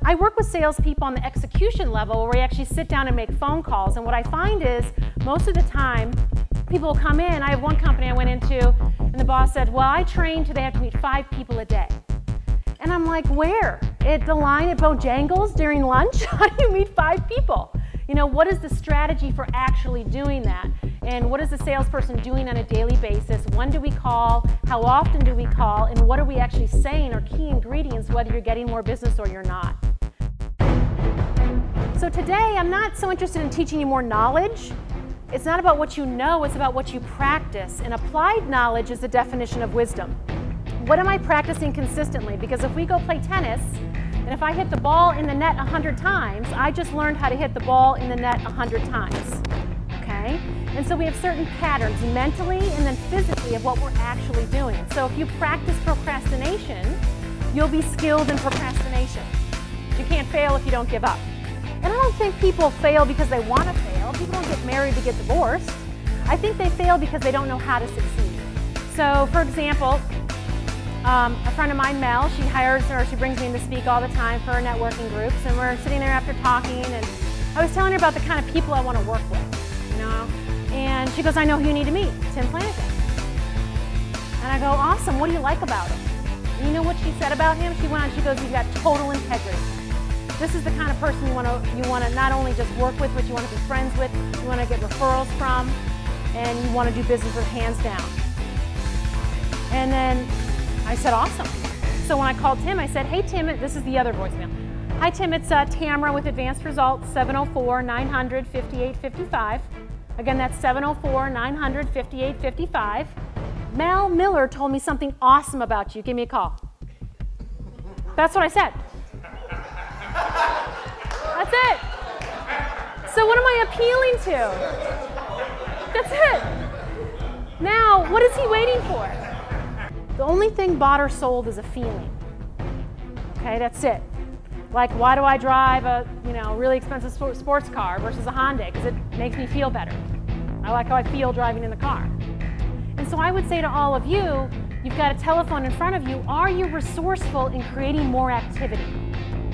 I work with salespeople on the execution level where we actually sit down and make phone calls. And what I find is most of the time, people will come in. I have one company I went into, and the boss said, well, I train till they have to meet 5 people a day. And I'm like, where? At the line at Bojangles during lunch? How do you meet 5 people? You know, what is the strategy for actually doing that? And what is the salesperson doing on a daily basis? When do we call? How often do we call? And what are we actually saying are key ingredients, whether you're getting more business or you're not? So today, I'm not so interested in teaching you more knowledge. It's not about what you know, it's about what you practice. And applied knowledge is the definition of wisdom. What am I practicing consistently? Because if we go play tennis, and if I hit the ball in the net 100 times, I just learned how to hit the ball in the net 100 times, okay? And so we have certain patterns mentally and then physically of what we're actually doing. So if you practice procrastination, you'll be skilled in procrastination. You can't fail if you don't give up. And I don't think people fail because they want to fail. People don't get married to get divorced. I think they fail because they don't know how to succeed. So for example, a friend of mine, Mel, she brings me in to speak all the time for her networking groups, and we're sitting there after talking, and I was telling her about the kind of people I want to work with, you know, and she goes, I know who you need to meet, Tim Flanagan. And I go, awesome, what do you like about him? And you know what she said about him? She went on, she goes, he's got total integrity. This is the kind of person you want to not only just work with, but you want to be friends with, you want to get referrals from, and you want to do business with hands down. And then I said, awesome. So when I called Tim, I said, hey Tim, this is the other voicemail. Hi Tim, it's Tamara with Advanced Results, 704-900-5855. Again, that's 704-900-5855. Mel Miller told me something awesome about you. Give me a call. That's what I said. That's it. So what am I appealing to? That's it. Now, what is he waiting for? The only thing bought or sold is a feeling. Okay, that's it. Like, why do I drive a really expensive sports car versus a Hyundai? Because it makes me feel better. I like how I feel driving in the car. And so I would say to all of you, you've got a telephone in front of you, are you resourceful in creating more activity?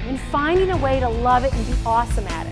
In finding a way to love it and be awesome at it?